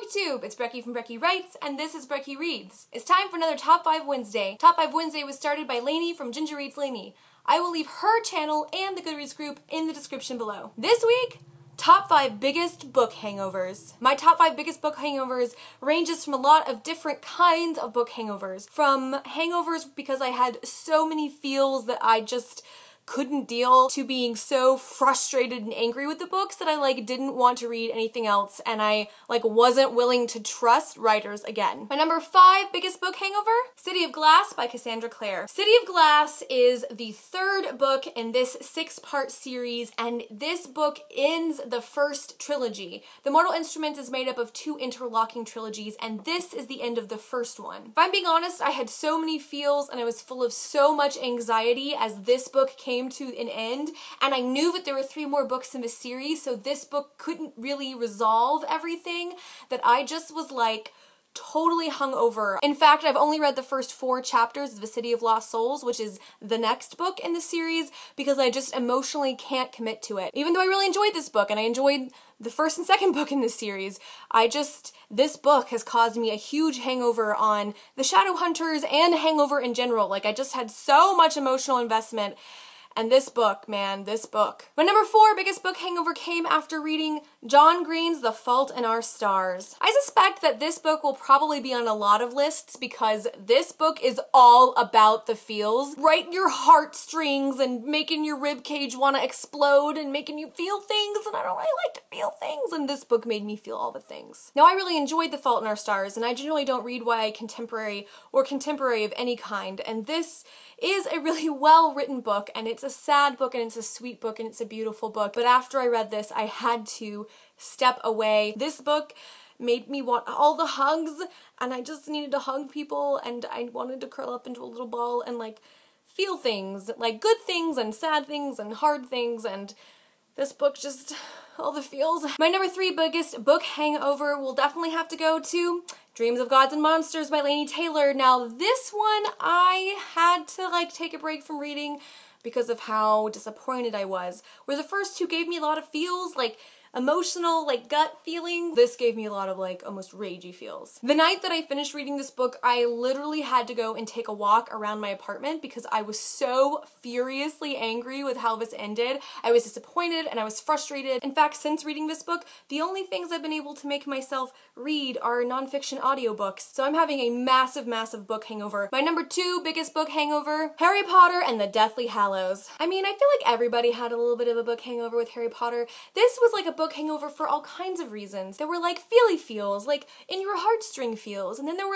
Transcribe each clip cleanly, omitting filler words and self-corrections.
BookTube! It's Brecky from Brecky Writes, and this is Brecky Reads. It's time for another Top 5 Wednesday. Top 5 Wednesday was started by Laini from Ginger Reads Laini. I will leave her channel and the Goodreads group in the description below. This week, Top 5 Biggest Book Hangovers. My top 5 biggest book hangovers ranges from a lot of different kinds of book hangovers. From hangovers because I had so many feels that I just couldn't deal, to being so frustrated and angry with the books that I didn't want to read anything else, and I wasn't willing to trust writers again. My number 5 biggest book hangover, City of Glass by Cassandra Clare. City of Glass is the third book in this 6-part series, and this book ends the first trilogy. The Mortal Instruments is made up of 2 interlocking trilogies, and this is the end of the first one. If I'm being honest, I had so many feels and I was full of so much anxiety as this book came to an end, and I knew that there were 3 more books in the series, so this book couldn't really resolve everything, that I just was totally hungover. In fact, I've only read the first 4 chapters of The City of Lost Souls, which is the next book in the series, because I just emotionally can't commit to it. Even though I really enjoyed this book, and I enjoyed the first and second book in this series, this book has caused me a huge hangover on the Shadowhunters and Hangover in general. I just had so much emotional investment. And this book, man, this book. My number 4 biggest book hangover came after reading John Green's The Fault in Our Stars. I suspect that this book will probably be on a lot of lists because this book is all about the feels. Right in your heartstrings and making your ribcage want to explode and making you feel things, and I don't really like to feel things, and this book made me feel all the things. Now, I really enjoyed The Fault in Our Stars, and I generally don't read YA contemporary or contemporary of any kind, and this is a really well-written book, and it's a sad book, and it's a sweet book, and it's a beautiful book. But after I read this, I had to step away. This book made me want all the hugs, and I just needed to hug people, and I wanted to curl up into a little ball and feel things, good things and sad things and hard things, and this book just, all the feels. My number 3 biggest book hangover will definitely have to go to Dreams of Gods and Monsters by Laini Taylor. Now this one I had to take a break from reading because of how disappointed I was. Where the first 2 gave me a lot of feels, emotional, gut feelings. This gave me a lot of almost ragey feels. The night that I finished reading this book, I literally had to go and take a walk around my apartment because I was so furiously angry with how this ended. I was disappointed and I was frustrated. In fact, since reading this book, the only things I've been able to make myself read are nonfiction audiobooks. So I'm having a massive, massive book hangover. My number 2 biggest book hangover, Harry Potter and the Deathly Hallows. I mean, I feel like everybody had a little bit of a book hangover with Harry Potter. This was a book hangover for all kinds of reasons. There were feely feels, in your heartstring feels, and then there were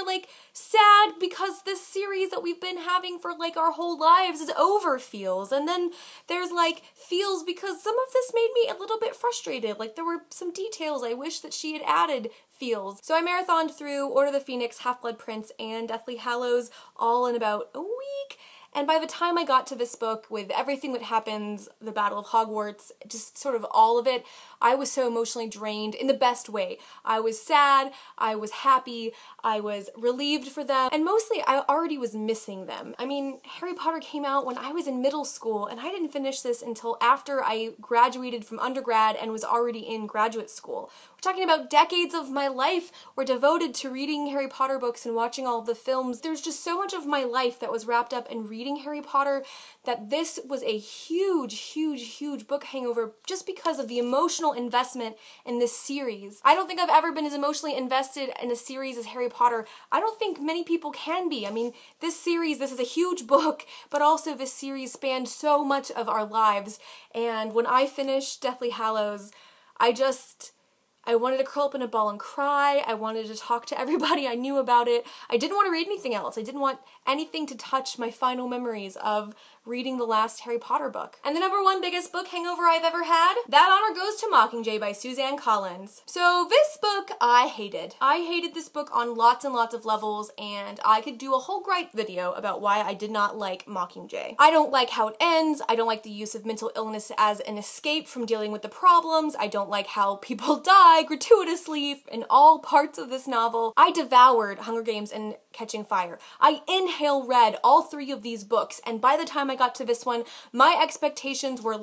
sad because this series that we've been having for our whole lives is over feels, and then there's feels because some of this made me a little bit frustrated. There were some details I wish that she had added feels. So I marathoned through Order of the Phoenix, Half-Blood Prince, and Deathly Hallows all in about a week. And by the time I got to this book, with everything that happens, the Battle of Hogwarts, just sort of all of it, I was so emotionally drained in the best way. I was sad, I was happy, I was relieved for them, and mostly I already was missing them. I mean, Harry Potter came out when I was in middle school, and I didn't finish this until after I graduated from undergrad and was already in graduate school. We're talking about decades of my life were devoted to reading Harry Potter books and watching all the films. There's just so much of my life that was wrapped up in reading Harry Potter that this was a huge, huge, huge book hangover just because of the emotional investment in this series. I don't think I've ever been as emotionally invested in a series as Harry Potter. I don't think many people can be. I mean, this is a huge book, but also this series spanned so much of our lives, and when I finished Deathly Hallows, I wanted to curl up in a ball and cry. I wanted to talk to everybody I knew about it. I didn't want to read anything else. I didn't want anything to touch my final memories of reading the last Harry Potter book. And the number 1 biggest book hangover I've ever had, that honor goes to Mockingjay by Suzanne Collins. So this book I hated. I hated this book on lots and lots of levels, and I could do a whole gripe video about why I did not like Mockingjay. I don't like how it ends. I don't like the use of mental illness as an escape from dealing with the problems. I don't like how people die gratuitously in all parts of this novel. I devoured Hunger Games and Catching Fire. I inhale read all 3 of these books, and by the time I got to this one, my expectations were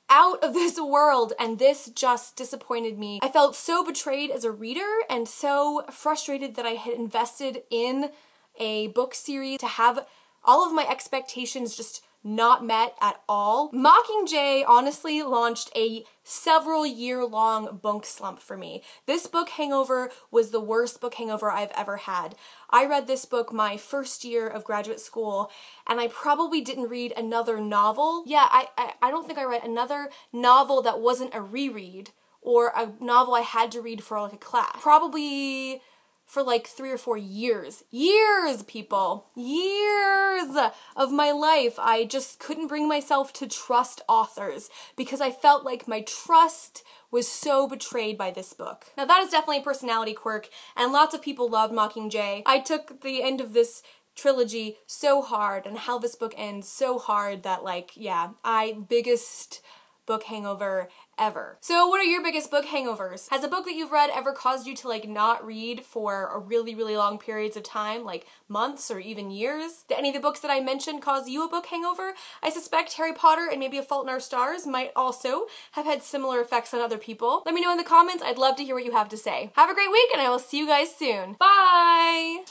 out of this world, and this just disappointed me. I felt so betrayed as a reader and so frustrated that I had invested in a book series to have all of my expectations just not met at all. Mockingjay honestly launched a several year-long book slump for me. This book Hangover was the worst book hangover I've ever had. I read this book my first year of graduate school, and I probably didn't read another novel. Yeah, I don't think I read another novel that wasn't a reread or a novel I had to read for like a class. Probably for like 3 or 4 years. Years, people. Years of my life. I just couldn't bring myself to trust authors because I felt like my trust was so betrayed by this book. Now that is definitely a personality quirk, and lots of people loved Mockingjay. I took the end of this trilogy so hard and how this book ends so hard that, like, yeah, biggest book hangover ever. So what are your biggest book hangovers? Has a book that you've read ever caused you to like not read for a really, really long periods of time, like months or even years? Did any of the books that I mentioned cause you a book hangover? I suspect Harry Potter and maybe A Fault in Our Stars might also have had similar effects on other people. Let me know in the comments. I'd love to hear what you have to say. Have a great week, and I will see you guys soon. Bye!